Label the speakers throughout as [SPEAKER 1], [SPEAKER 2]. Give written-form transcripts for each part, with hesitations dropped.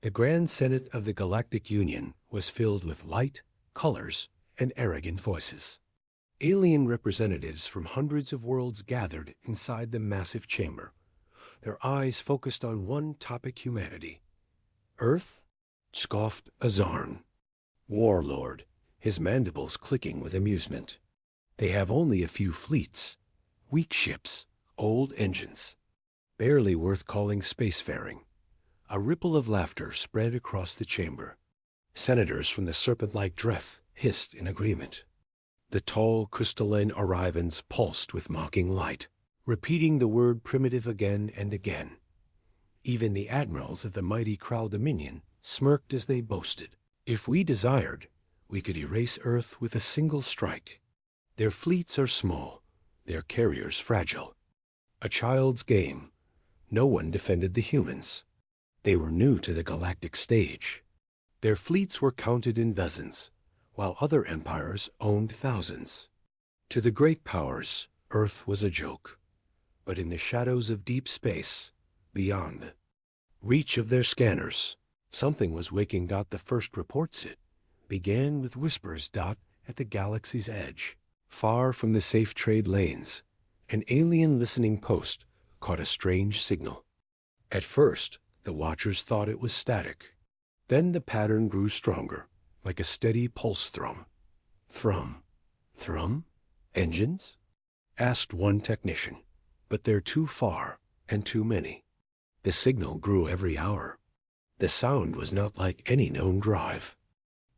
[SPEAKER 1] The Grand Senate of the Galactic Union was filled with light, colors, and arrogant voices. Alien representatives from hundreds of worlds gathered inside the massive chamber, their eyes focused on one topic: humanity. Earth? Scoffed Azarn, warlord, his mandibles clicking with amusement. They have only a few fleets, weak ships, old engines, barely worth calling spacefaring. A ripple of laughter spread across the chamber. Senators from the serpent-like Dreth hissed in agreement. The tall crystalline Arivans pulsed with mocking light, repeating the word primitive again and again. Even the admirals of the mighty Kral Dominion smirked as they boasted. If we desired, we could erase Earth with a single strike. Their fleets are small, their carriers fragile. A child's game. No one defended the humans. They were new to the galactic stage. Their fleets were counted in dozens, while other empires owned thousands. To the great powers, Earth was a joke. But in the shadows of deep space, beyond the reach of their scanners, something was waking. The first reports it began with whispers. At the galaxy's edge, far from the safe trade lanes, an alien listening post caught a strange signal. At first, the watchers thought it was static. Then the pattern grew stronger, like a steady pulse thrum. Thrum. Thrum? Engines? Asked one technician. But they're too far, and too many. The signal grew every hour. The sound was not like any known drive.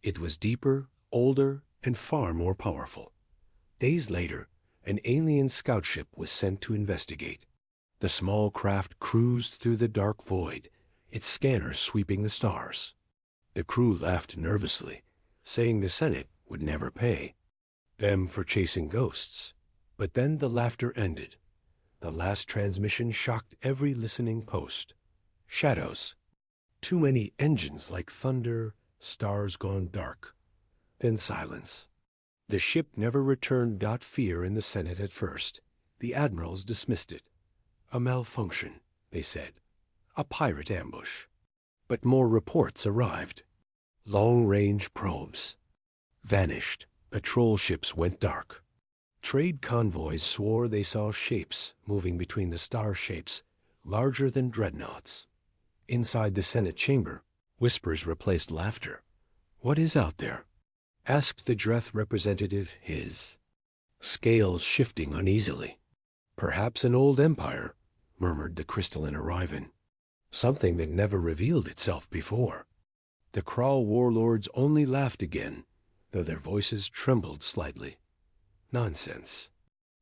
[SPEAKER 1] It was deeper, older, and far more powerful. Days later, an alien scout ship was sent to investigate. The small craft cruised through the dark void, its scanners sweeping the stars. The crew laughed nervously, saying the Senate would never pay them for chasing ghosts. But then the laughter ended. The last transmission shocked every listening post. Shadows. Too many engines like thunder, stars gone dark. Then silence. The ship never returned. Fear in the Senate at first. The admirals dismissed it. A malfunction, they said. A pirate ambush. But more reports arrived. Long-range probes vanished. Patrol ships went dark. Trade convoys swore they saw shapes moving between the star shapes, larger than dreadnoughts. Inside the Senate chamber, whispers replaced laughter. What is out there? Asked the Dreth representative, his scales shifting uneasily. Perhaps an old empire, murmured the crystalline Arivan. Something that never revealed itself before. The Kral warlords only laughed again, though their voices trembled slightly. Nonsense.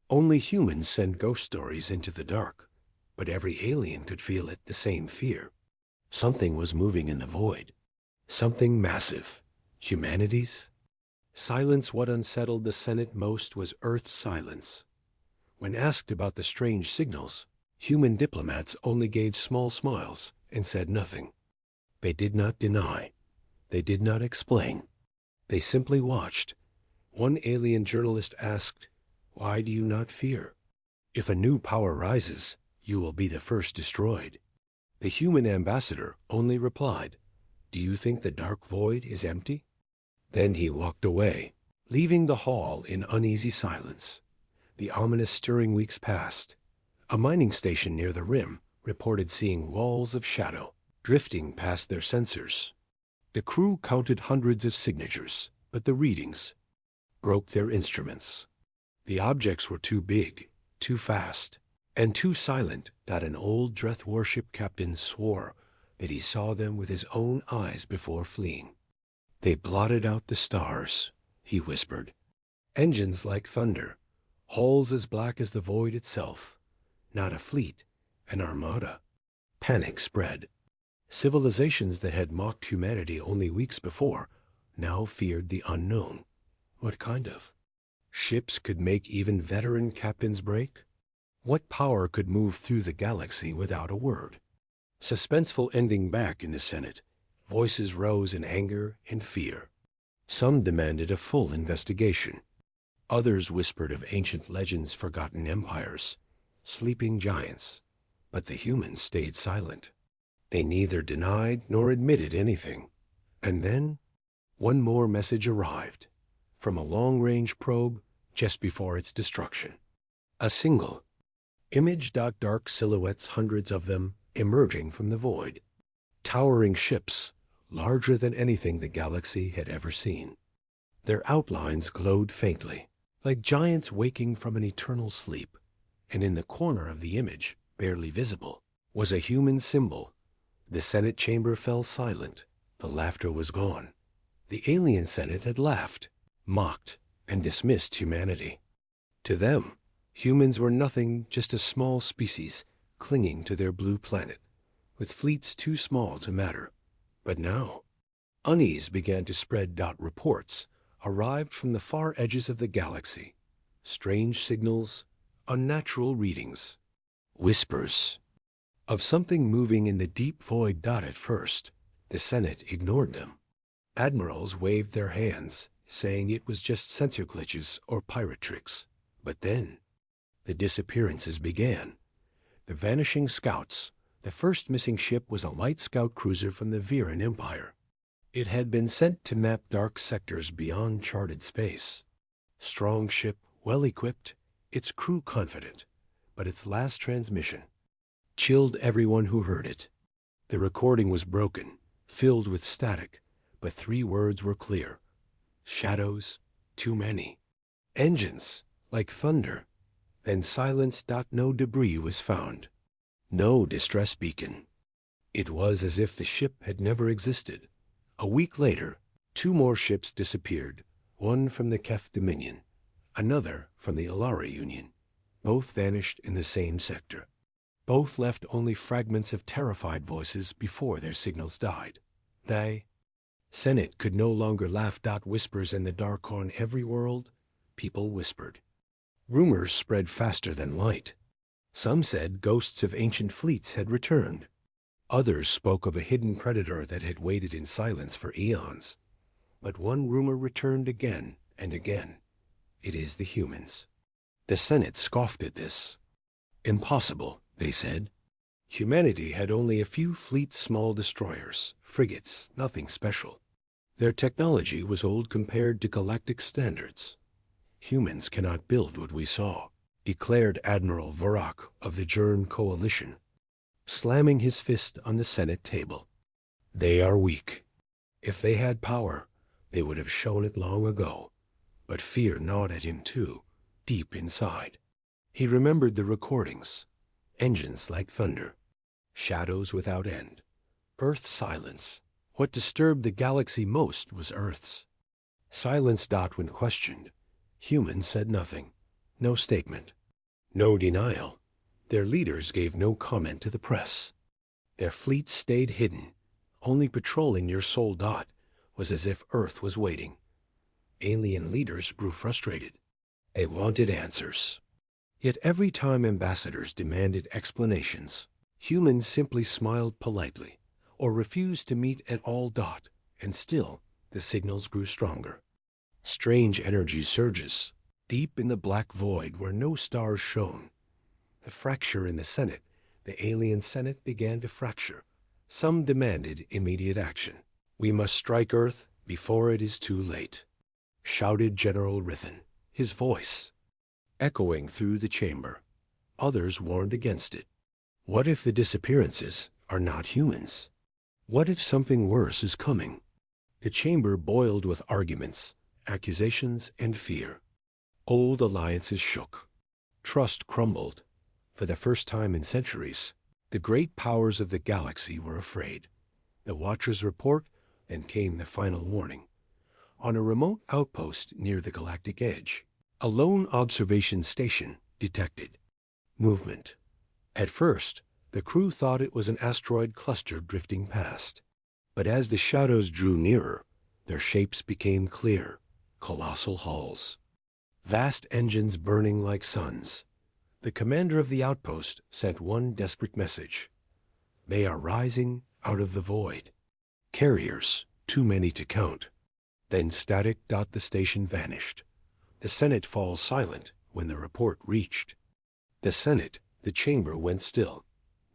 [SPEAKER 1] Only humans send ghost stories into the dark, but every alien could feel it, the same fear. Something was moving in the void. Something massive. Humanity's? Silence. What unsettled the Senate most was Earth's silence. When asked about the strange signals, human diplomats only gave small smiles and said nothing. They did not deny. They did not explain. They simply watched. One alien journalist asked, "Why do you not fear? If a new power rises, you will be the first destroyed." The human ambassador only replied, "Do you think the dark void is empty?" Then he walked away, leaving the hall in uneasy silence. The ominous stirring weeks passed. A mining station near the rim reported seeing walls of shadow drifting past their sensors. The crew counted hundreds of signatures, but the readings broke their instruments. The objects were too big, too fast, and too silent. An old Dreth warship captain swore that he saw them with his own eyes before fleeing. They blotted out the stars, he whispered. Engines like thunder, hulls as black as the void itself. Not a fleet, an armada. Panic spread. Civilizations that had mocked humanity only weeks before now feared the unknown. What kind of ships could make even veteran captains break? What power could move through the galaxy without a word? Suspenseful ending. Back in the Senate, voices rose in anger and fear. Some demanded a full investigation. Others whispered of ancient legends, forgotten empires, sleeping giants. But the humans stayed silent. They neither denied nor admitted anything. And then, one more message arrived, from a long-range probe just before its destruction. A single image. Dark silhouettes, hundreds of them, emerging from the void. Towering ships, larger than anything the galaxy had ever seen. Their outlines glowed faintly, like giants waking from an eternal sleep. And in the corner of the image, barely visible, was a human symbol. The Senate chamber fell silent. The laughter was gone. The alien Senate had laughed, mocked, and dismissed humanity. To them, humans were nothing, just a small species clinging to their blue planet, with fleets too small to matter. But now, unease began to spread. Reports arrived from the far edges of the galaxy. Strange signals, unnatural readings, whispers of something moving in the deep void. At first, the Senate ignored them. Admirals waved their hands, saying it was just sensor glitches or pirate tricks. But then, the disappearances began. The vanishing scouts. The first missing ship was a light scout cruiser from the Viren Empire. It had been sent to map dark sectors beyond charted space. Strong ship, well-equipped, its crew confident. But its last transmission chilled everyone who heard it. The recording was broken, filled with static, but 3 words were clear. Shadows, too many. Engines, like thunder. Then silence. No debris was found. No distress beacon. It was as if the ship had never existed. A week later, 2 more ships disappeared, one from the Keth Dominion, another from the Alara Union. Both vanished in the same sector. Both left only fragments of terrified voices before their signals died. They, Senate could no longer laugh. Whispers in the dark. On every world, people whispered. Rumors spread faster than light. Some said ghosts of ancient fleets had returned. Others spoke of a hidden predator that had waited in silence for eons. But one rumor returned again and again. It is the humans. The Senate scoffed at this. Impossible, they said. Humanity had only a few fleet small destroyers, frigates, nothing special. Their technology was old compared to galactic standards. Humans cannot build what we saw, declared Admiral Varak of the Jern Coalition, slamming his fist on the Senate table. They are weak. If they had power, they would have shown it long ago. But fear gnawed at him too, deep inside. He remembered the recordings. Engines like thunder. Shadows without end. Earth silence. What disturbed the galaxy most was Earth's silence. When questioned, humans said nothing. No statement. No denial. Their leaders gave no comment to the press. Their fleets stayed hidden. Only patrolling near Sol. Was as if Earth was waiting. Alien leaders grew frustrated. They wanted answers. Yet every time ambassadors demanded explanations, humans simply smiled politely or refused to meet at all. And still, the signals grew stronger. Strange energy surges, deep in the black void where no stars shone. The fracture in the Senate, the alien Senate began to fracture. Some demanded immediate action. We must strike Earth before it is too late, shouted General Rithen, his voice echoing through the chamber. Others warned against it. What if the disappearances are not humans? What if something worse is coming? The chamber boiled with arguments, accusations, and fear. Old alliances shook. Trust crumbled. For the first time in centuries, the great powers of the galaxy were afraid. The Watcher's report, then came the final warning. On a remote outpost near the galactic edge, a lone observation station detected movement. At first, the crew thought it was an asteroid cluster drifting past. But as the shadows drew nearer, their shapes became clear. Colossal hulls. Vast engines burning like suns. The commander of the outpost sent one desperate message. They are rising out of the void. Carriers, too many to count. Then static. The station vanished. The Senate falls silent when the report reached. The Senate, the chamber went still.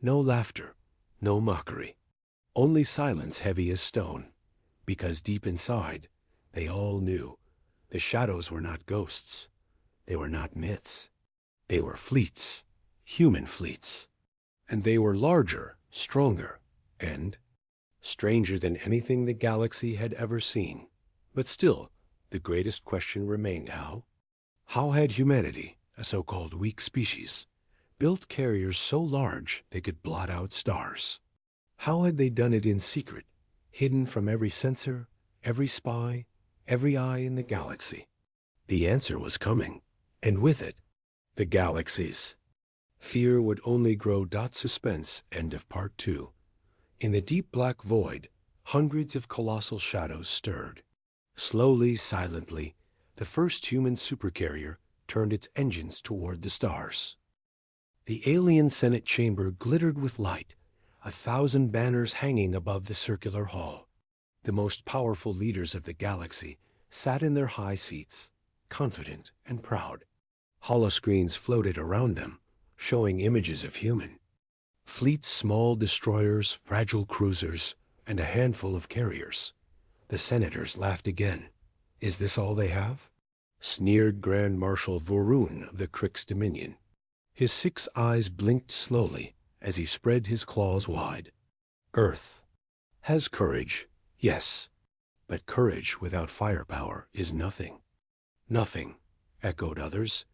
[SPEAKER 1] No laughter, no mockery. Only silence heavy as stone, because deep inside, they all knew the shadows were not ghosts. They were not myths. They were fleets, human fleets. And they were larger, stronger, and stranger than anything the galaxy had ever seen. But still, the greatest question remained: how? How had humanity, a so-called weak species, built carriers so large they could blot out stars? How had they done it in secret, hidden from every sensor, every spy, every eye in the galaxy? The answer was coming, and with it, the galaxies. Fear would only grow. Suspense. End of part 2. In the deep black void, hundreds of colossal shadows stirred. Slowly, silently, the first human supercarrier turned its engines toward the stars. The alien Senate chamber glittered with light, 1,000 banners hanging above the circular hall. The most powerful leaders of the galaxy sat in their high seats, confident and proud. Holoscreens floated around them, showing images of human fleets, small destroyers, fragile cruisers, and a handful of carriers. The senators laughed again. Is this all they have? Sneered Grand Marshal Vorun of the Krix Dominion. His 6 eyes blinked slowly as he spread his claws wide. Earth has courage, yes, but courage without firepower is nothing. Nothing, echoed others,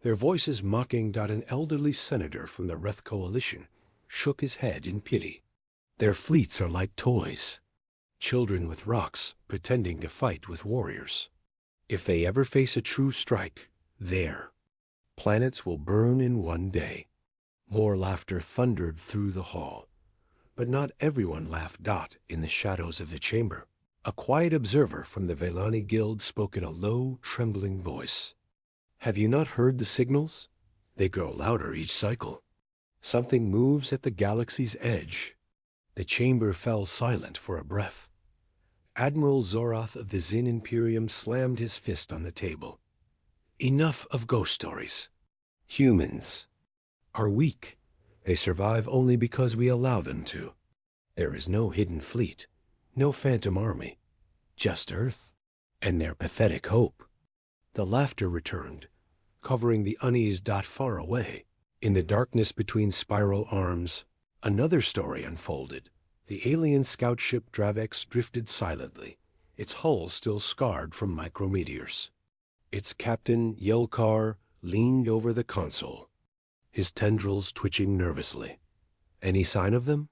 [SPEAKER 1] their voices mocking. An elderly senator from the Reth Coalition shook his head in pity. Their fleets are like toys, children with rocks pretending to fight with warriors. If they ever face a true strike, their planets will burn in one day. More laughter thundered through the hall, but not everyone laughed. In the shadows of the chamber, a quiet observer from the Velani Guild spoke in a low, trembling voice. Have you not heard the signals? They grow louder each cycle. Something moves at the galaxy's edge. The chamber fell silent for a breath. Admiral Zorath of the Zin Imperium slammed his fist on the table. Enough of ghost stories. Humans are weak. They survive only because we allow them to. There is no hidden fleet, no phantom army, just Earth and their pathetic hope. The laughter returned, covering the unease. Far away, in the darkness between spiral arms, another story unfolded. The alien scout ship Dravex drifted silently, its hull still scarred from micrometeors. Its captain, Yelkar, leaned over the console, his tendrils twitching nervously. Any sign of them?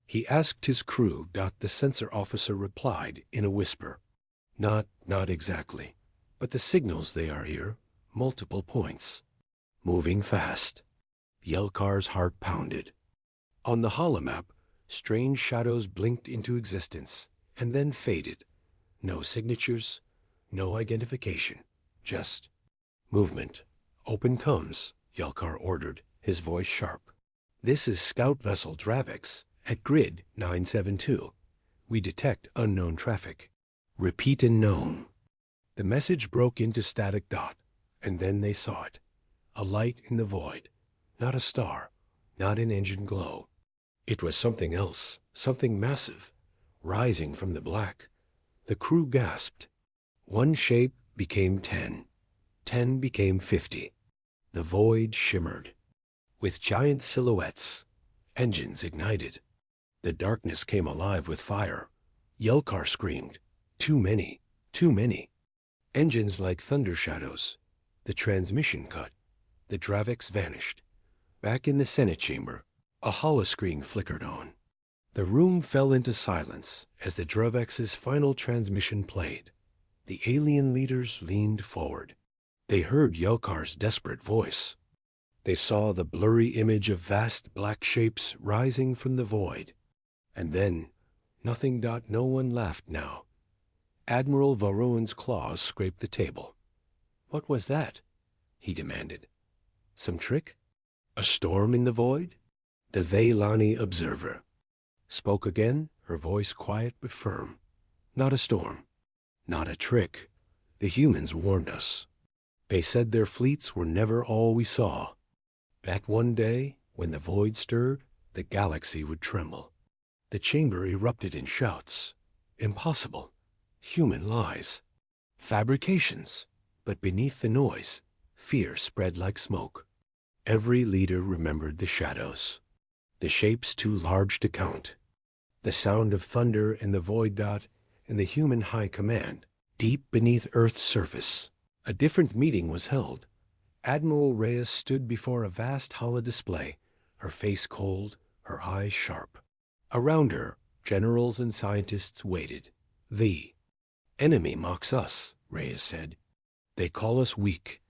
[SPEAKER 1] He asked his crew. The sensor officer replied in a whisper. Not exactly, but the signals they are here, multiple points. Moving fast. Yelkar's heart pounded. On the holomap, strange shadows blinked into existence, and then faded. No signatures, no identification, just movement. Open comes, Yelkar ordered, his voice sharp. This is Scout Vessel Dravex, at Grid 972. We detect unknown traffic. Repeat unknown. The message broke into static. And then they saw it. A light in the void. Not a star, not an engine glow. It was something else, something massive, rising from the black. The crew gasped. One shape became 10. 10 became 50. The void shimmered. With giant silhouettes, engines ignited. The darkness came alive with fire. Yelkar screamed. Too many, too many. Engines like thunder shadows. The transmission cut. The Dravex vanished. Back in the Senate chamber, a holoscreen flickered on. The room fell into silence as the Dravex's final transmission played. The alien leaders leaned forward. They heard Yelkar's desperate voice. They saw the blurry image of vast black shapes rising from the void. And then, nothing. No one laughed now. Admiral Varun's claws scraped the table. What was that? He demanded. Some trick? A storm in the void? The Veilani observer spoke again, her voice quiet but firm. Not a storm. Not a trick. The humans warned us. They said their fleets were never all we saw. That one day, when the void stirred, the galaxy would tremble. The chamber erupted in shouts. Impossible. Human lies. Fabrications. But beneath the noise, fear spread like smoke. Every leader remembered the shadows. The shapes too large to count. The sound of thunder in the void dot and the human high command, deep beneath Earth's surface. A different meeting was held. Admiral Reyes stood before a vast holodisplay, her face cold, her eyes sharp. Around her, generals and scientists waited. The enemy mocks us, Reyes said. They call us weak,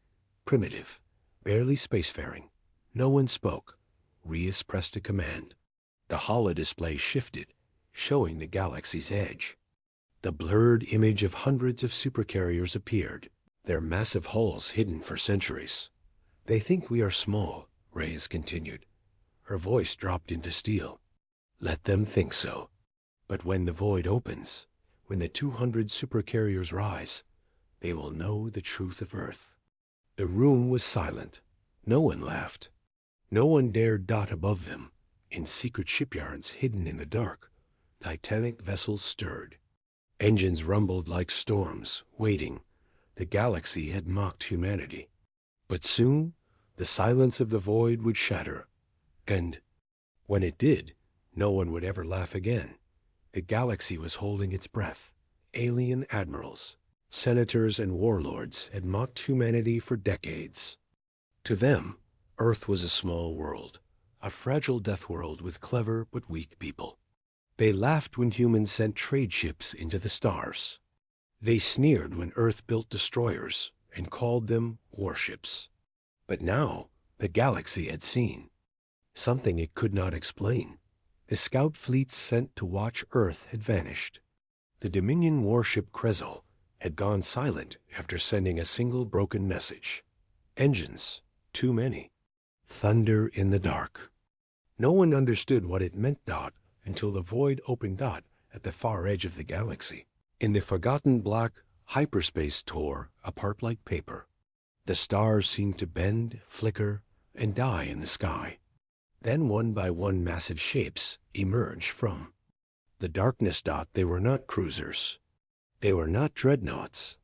[SPEAKER 1] primitive, barely spacefaring. No one spoke. Reyes pressed a command. The holodisplay shifted, showing the galaxy's edge. The blurred image of hundreds of supercarriers appeared, their massive hulls hidden for centuries. They think we are small, Reyes continued. Her voice dropped into steel. Let them think so. But when the void opens, when the 200 supercarriers rise, they will know the truth of Earth. The room was silent. No one laughed. No one dared dot above them. In secret shipyards hidden in the dark, Titanic vessels stirred. Engines rumbled like storms, waiting. The galaxy had mocked humanity. But soon, the silence of the void would shatter. And when it did, no one would ever laugh again. The galaxy was holding its breath. Alien admirals, senators, and warlords had mocked humanity for decades. To them, Earth was a small world, a fragile death world with clever but weak people. They laughed when humans sent trade ships into the stars. They sneered when Earth built destroyers and called them warships. But now, the galaxy had seen something it could not explain. The scout fleets sent to watch Earth had vanished. The Dominion warship Krezel had gone silent after sending a single broken message. Engines, too many. Thunder in the dark. No one understood what it meant, Dot, until the void opened Dot at the far edge of the galaxy. In the forgotten black, hyperspace tore apart like paper. The stars seemed to bend, flicker, and die in the sky. Then one by one massive shapes emerged from the darkness. Dot, they were not cruisers. They were not dreadnoughts.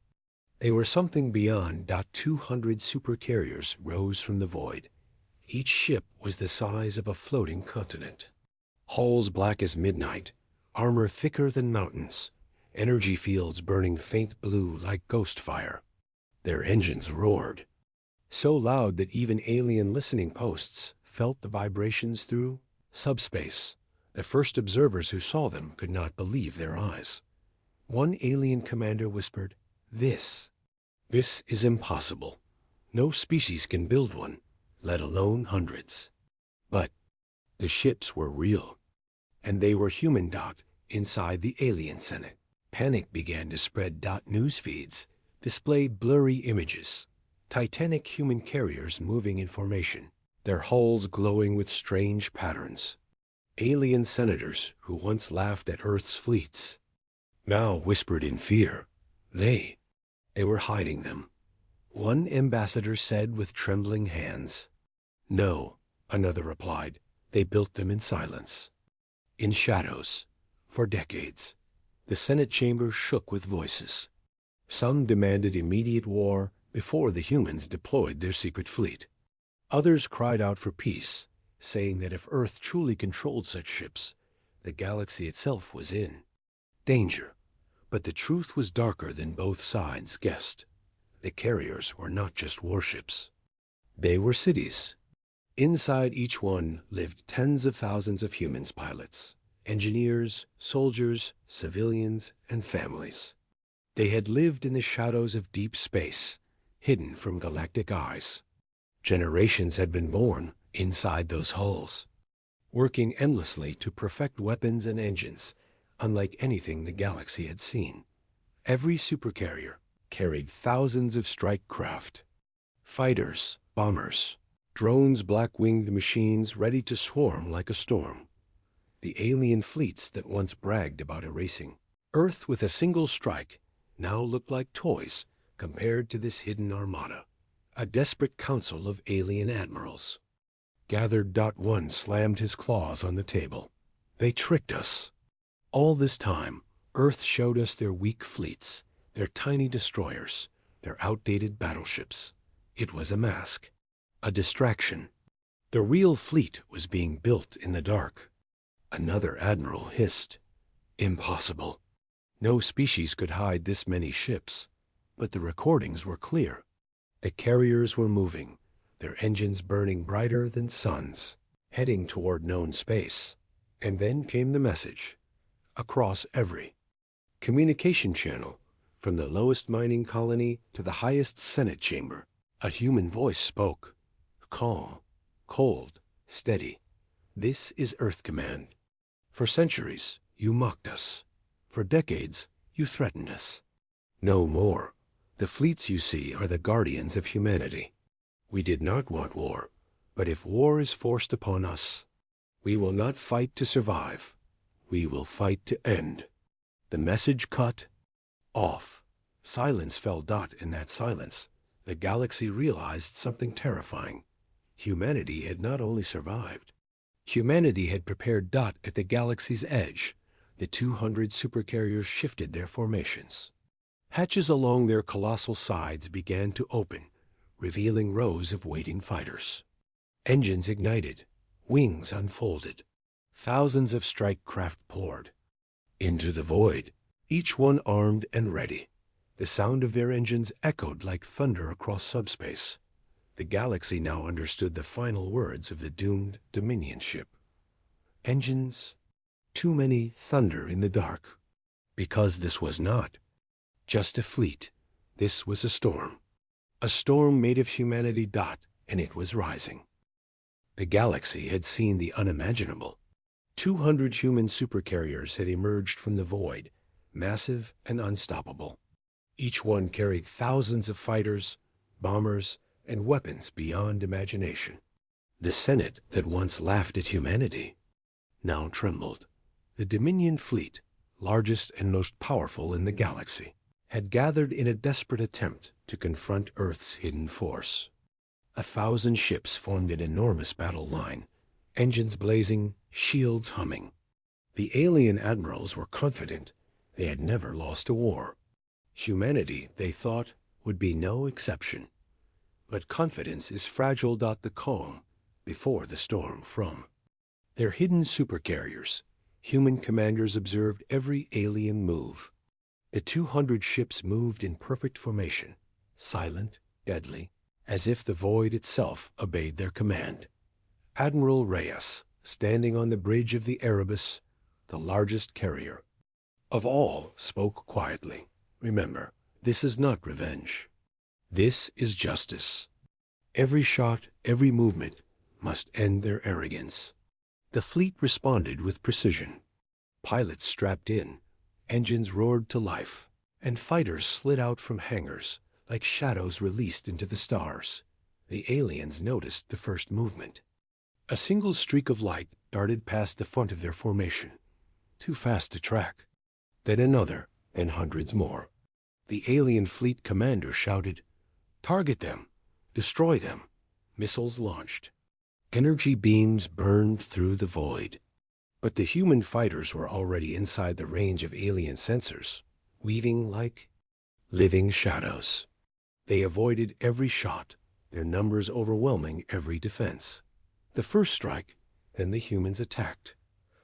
[SPEAKER 1] They were something beyond. 200 supercarriers rose from the void. Each ship was the size of a floating continent. Hulls black as midnight, armor thicker than mountains, energy fields burning faint blue like ghost fire. Their engines roared, so loud that even alien listening posts felt the vibrations through subspace. The first observers who saw them could not believe their eyes. One alien commander whispered, This is impossible. No species can build one, let alone hundreds." But the ships were real, and they were human. Inside the alien Senate, panic began to spread. News feeds displayed blurry images, titanic human carriers moving in formation, their hulls glowing with strange patterns. Alien senators who once laughed at Earth's fleets now whispered in fear. They were hiding them. One ambassador said with trembling hands. "No," another replied. "They built them in silence, in shadows, for decades." The Senate chamber shook with voices. Some demanded immediate war before the humans deployed their secret fleet. Others cried out for peace, saying that if Earth truly controlled such ships, the galaxy itself was in danger. But the truth was darker than both sides guessed. The carriers were not just warships. They were cities. Inside each one lived tens of thousands of humans, pilots, engineers, soldiers, civilians, and families. They had lived in the shadows of deep space, hidden from galactic eyes. Generations had been born inside those hulls, working endlessly to perfect weapons and engines, unlike anything the galaxy had seen. Every supercarrier carried thousands of strike craft, fighters, bombers, drones, black-winged machines ready to swarm like a storm. The alien fleets that once bragged about erasing Earth with a single strike now looked like toys compared to this hidden armada. A desperate council of alien admirals gathered. One slammed his claws on the table. They tricked us. All this time, Earth showed us their weak fleets, their tiny destroyers, their outdated battleships. It was a mask, a distraction. The real fleet was being built in the dark. Another admiral hissed. Impossible. No species could hide this many ships. But the recordings were clear. The carriers were moving, their engines burning brighter than suns, heading toward known space. And then came the message, across every communication channel, from the lowest mining colony to the highest Senate chamber. A human voice spoke, calm, cold, steady. This is Earth Command. For centuries, you mocked us. For decades, you threatened us. No more. The fleets you see are the guardians of humanity. We did not want war, but if war is forced upon us, we will not fight to survive. We will fight to end. The message cut off. Silence fell. In that silence, the galaxy realized something terrifying. Humanity had not only survived. Humanity had prepared. At the galaxy's edge, the 200 supercarriers shifted their formations. Hatches along their colossal sides began to open, revealing rows of waiting fighters. Engines ignited, wings unfolded. Thousands of strike craft poured into the void, each one armed and ready. The sound of their engines echoed like thunder across subspace. The galaxy now understood the final words of the doomed Dominion ship. Engines, too many, thunder in the dark. Because this was not just a fleet. This was a storm. A storm made of humanity. And it was rising. The galaxy had seen the unimaginable. 200 human supercarriers had emerged from the void, massive and unstoppable. Each one carried thousands of fighters, bombers, and weapons beyond imagination. The Senate that once laughed at humanity now trembled. The Dominion fleet, largest and most powerful in the galaxy, had gathered in a desperate attempt to confront Earth's hidden force. 1,000 ships formed an enormous battle line, engines blazing, shields humming. The alien admirals were confident they had never lost a war. Humanity, they thought, would be no exception. But confidence is fragile. The calm before the storm. From their hidden supercarriers, human commanders observed every alien move. The 200 ships moved in perfect formation, silent, deadly, as if the void itself obeyed their command. Admiral Reyes, standing on the bridge of the Erebus, the largest carrier of all, spoke quietly. Remember, this is not revenge. This is justice. Every shot, every movement must end their arrogance. The fleet responded with precision. Pilots strapped in, engines roared to life, and fighters slid out from hangars like shadows released into the stars. The aliens noticed the first movement. A single streak of light darted past the front of their formation, too fast to track. Then another, and hundreds more. The alien fleet commander shouted, "Target them! Destroy them!" Missiles launched. Energy beams burned through the void. But the human fighters were already inside the range of alien sensors, weaving like living shadows. They avoided every shot, their numbers overwhelming every defense. The first strike, then the humans attacked.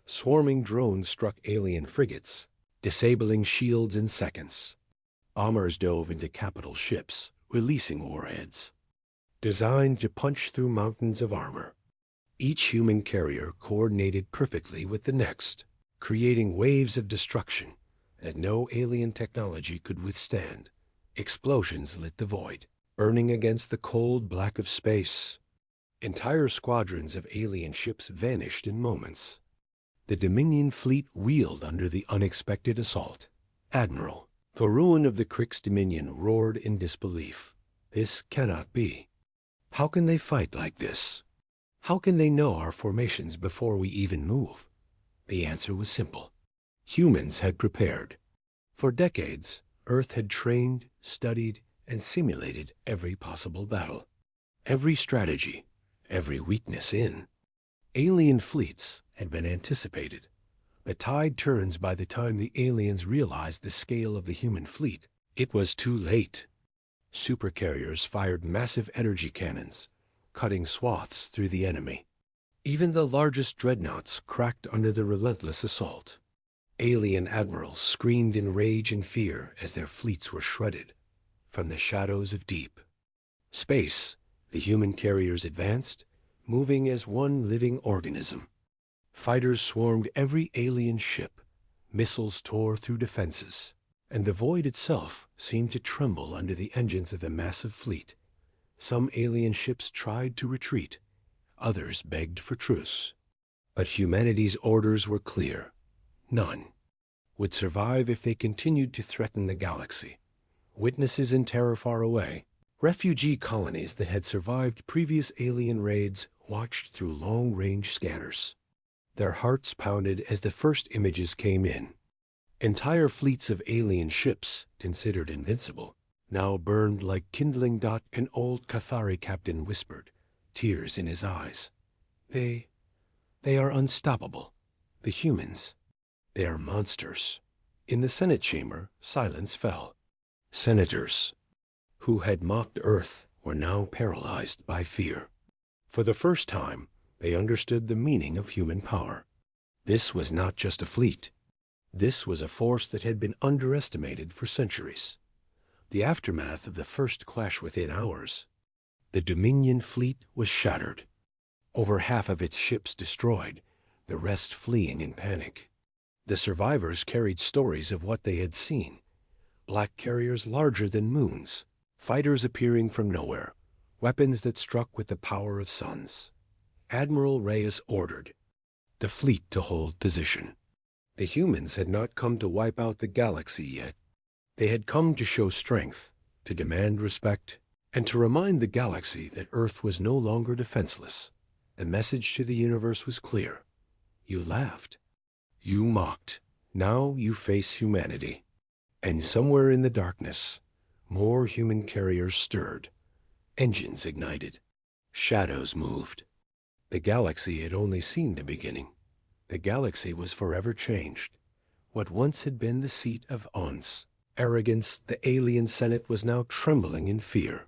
[SPEAKER 1] Swarming drones struck alien frigates, disabling shields in seconds. Bombers dove into capital ships, releasing warheads, designed to punch through mountains of armor. Each human carrier coordinated perfectly with the next, creating waves of destruction that no alien technology could withstand. Explosions lit the void, burning against the cold black of space. Entire squadrons of alien ships vanished in moments. The Dominion fleet reeled under the unexpected assault. Admiral, the ruin of the Krix Dominion, roared in disbelief. This cannot be. How can they fight like this? How can they know our formations before we even move? The answer was simple. Humans had prepared. For decades, Earth had trained, studied, and simulated every possible battle. Every strategy, every weakness in alien fleets had been anticipated. The tide turns by the time the aliens realized the scale of the human fleet. It was too late. Supercarriers fired massive energy cannons, cutting swaths through the enemy. Even the largest dreadnoughts cracked under the relentless assault. Alien admirals screamed in rage and fear as their fleets were shredded from the shadows of deep space. The human carriers advanced, moving as one living organism. Fighters swarmed every alien ship, missiles tore through defenses, and the void itself seemed to tremble under the engines of the massive fleet. Some alien ships tried to retreat, others begged for truce. But humanity's orders were clear. None would survive if they continued to threaten the galaxy. Witnesses in terror far away, refugee colonies that had survived previous alien raids watched through long-range scanners. Their hearts pounded as the first images came in. Entire fleets of alien ships, considered invincible, now burned like kindling. An old Cathari captain whispered, tears in his eyes. They are unstoppable. The humans, they are monsters. In the Senate chamber, silence fell. Senators, who had mocked Earth, were now paralyzed by fear. For the first time, they understood the meaning of human power. This was not just a fleet. This was a force that had been underestimated for centuries. The aftermath of the first clash within hours. The Dominion fleet was shattered. Over half of its ships destroyed, the rest fleeing in panic. The survivors carried stories of what they had seen. Black carriers larger than moons, fighters appearing from nowhere, weapons that struck with the power of suns. Admiral Reyes ordered the fleet to hold position. The humans had not come to wipe out the galaxy yet. They had come to show strength, to demand respect, and to remind the galaxy that Earth was no longer defenseless. The message to the universe was clear. You laughed. You mocked. Now you face humanity. And somewhere in the darkness, more human carriers stirred. Engines ignited. Shadows moved. The galaxy had only seen the beginning. The galaxy was forever changed. What once had been the seat of Ons, arrogance, the alien Senate was now trembling in fear.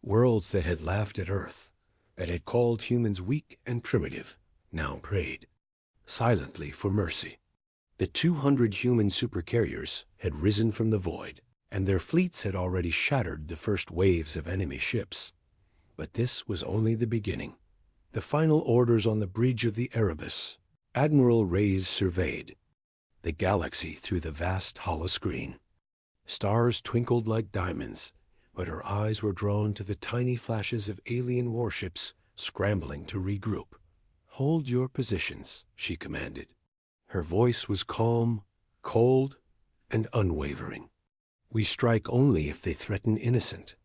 [SPEAKER 1] Worlds that had laughed at Earth, that had called humans weak and primitive, now prayed silently for mercy. The 200 human supercarriers had risen from the void, and their fleets had already shattered the first waves of enemy ships. But this was only the beginning. The final orders on the bridge of the Erebus, Admiral Reyes surveyed the galaxy through the vast holoscreen. Stars twinkled like diamonds, but her eyes were drawn to the tiny flashes of alien warships scrambling to regroup. Hold your positions, she commanded. Her voice was calm, cold, and unwavering. We strike only if they threaten innocent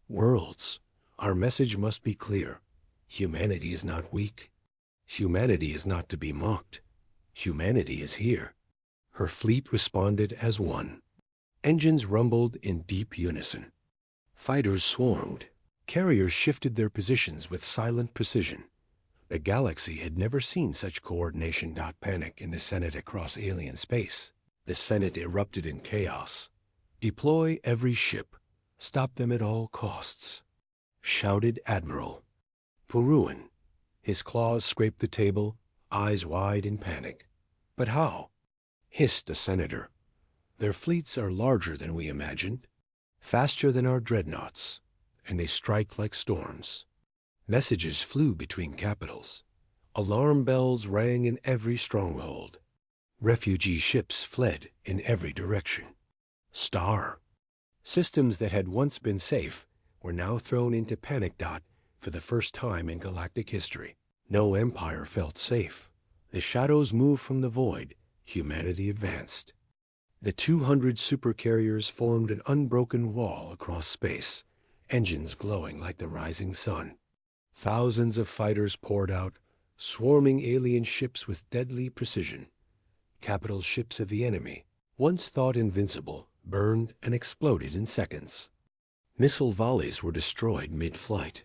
[SPEAKER 1] worlds. Our message must be clear. Humanity is not weak. Humanity is not to be mocked. Humanity is here. Her fleet responded as one. Engines rumbled in deep unison. Fighters swarmed. Carriers shifted their positions with silent precision. The galaxy had never seen such coordination. Panic in the Senate across alien space. The Senate erupted in chaos. Deploy every ship. Stop them at all costs, shouted Admiral Puruan. His claws scraped the table, eyes wide in panic. But how? Hissed a senator. Their fleets are larger than we imagined, faster than our dreadnoughts, and they strike like storms. Messages flew between capitals. Alarm bells rang in every stronghold. Refugee ships fled in every direction. Systems that had once been safe were now thrown into panic. For the first time in galactic history, no empire felt safe. The shadows moved from the void. Humanity advanced. The 200 supercarriers formed an unbroken wall across space, engines glowing like the rising sun. Thousands of fighters poured out, swarming alien ships with deadly precision. Capital ships of the enemy, once thought invincible, burned and exploded in seconds. Missile volleys were destroyed mid-flight.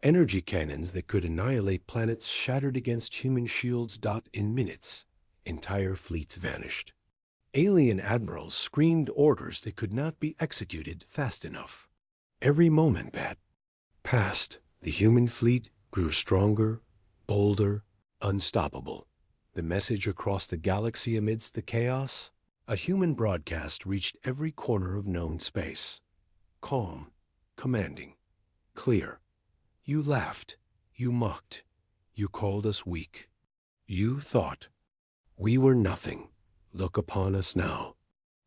[SPEAKER 1] Energy cannons that could annihilate planets shattered against human shields. In minutes, Entire fleets vanished. Alien admirals screamed orders that could not be executed fast enough. Every moment that passed, the human fleet grew stronger, bolder, unstoppable. The message across the galaxy amidst the chaos? A human broadcast reached every corner of known space. Calm, commanding, clear. You laughed, you mocked, you called us weak. You thought, we were nothing. Look upon us now.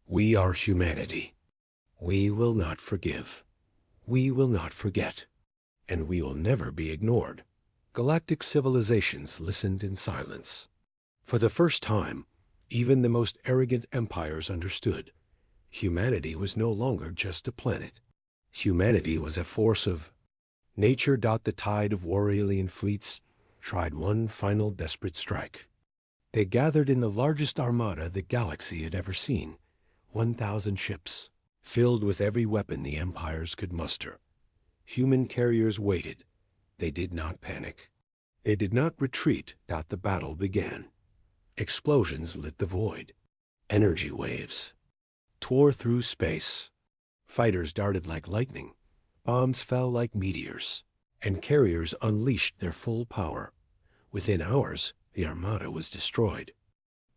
[SPEAKER 1] We are humanity. We will not forgive. We will not forget. And we will never be ignored. Galactic civilizations listened in silence. For the first time, even the most arrogant empires understood. Humanity was no longer just a planet. Humanity was a force of nature. The tide of war alien fleets tried one final desperate strike. They gathered in the largest armada the galaxy had ever seen, 1,000 ships, filled with every weapon the empires could muster. Human carriers waited. They did not panic. They did not retreat. The battle began. Explosions lit the void. Energy waves tore through space. Fighters darted like lightning. Bombs fell like meteors. And carriers unleashed their full power. Within hours, the armada was destroyed.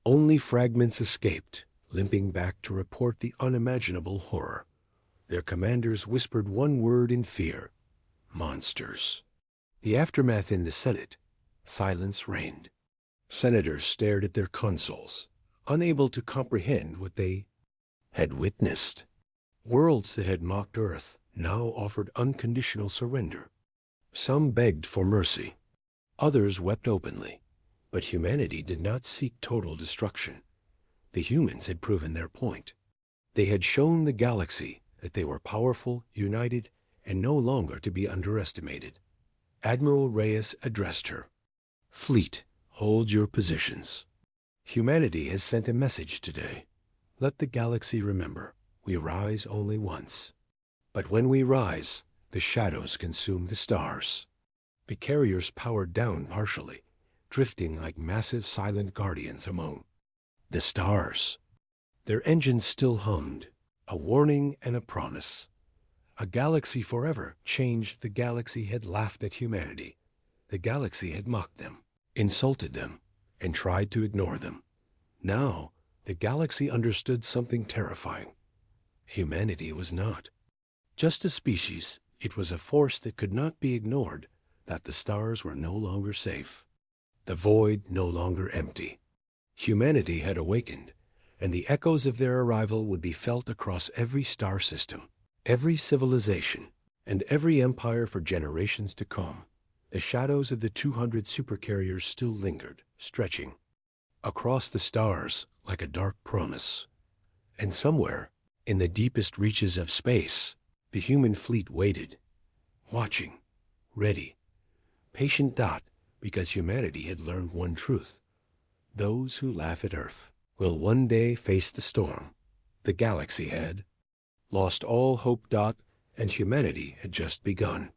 [SPEAKER 1] Only fragments escaped, limping back to report the unimaginable horror. Their commanders whispered one word in fear: monsters. The aftermath in the Senate: silence reigned. Senators stared at their consoles, unable to comprehend what they had witnessed. Worlds that had mocked Earth now offered unconditional surrender. Some begged for mercy. Others wept openly. But humanity did not seek total destruction. The humans had proven their point. They had shown the galaxy that they were powerful, united, and no longer to be underestimated. Admiral Reyes addressed her. Fleet, hold your positions. Humanity has sent a message today. Let the galaxy remember, we rise only once. But when we rise, the shadows consume the stars. The carriers powered down partially, drifting like massive silent guardians among the stars. Their engines still hummed, a warning and a promise. A galaxy forever changed. The galaxy had laughed at humanity. The galaxy had mocked them, insulted them, and tried to ignore them. Now, the galaxy understood something terrifying. Humanity was not just a species. It was a force that could not be ignored, that the stars were no longer safe. The void no longer empty. Humanity had awakened, and the echoes of their arrival would be felt across every star system, every civilization, and every empire for generations to come. The shadows of the 200 supercarriers still lingered, stretching across the stars like a dark promise. And somewhere, in the deepest reaches of space, the human fleet waited, watching, ready, patient. Because humanity had learned one truth: those who laugh at Earth will one day face the storm. The galaxy had lost all hope. And humanity had just begun.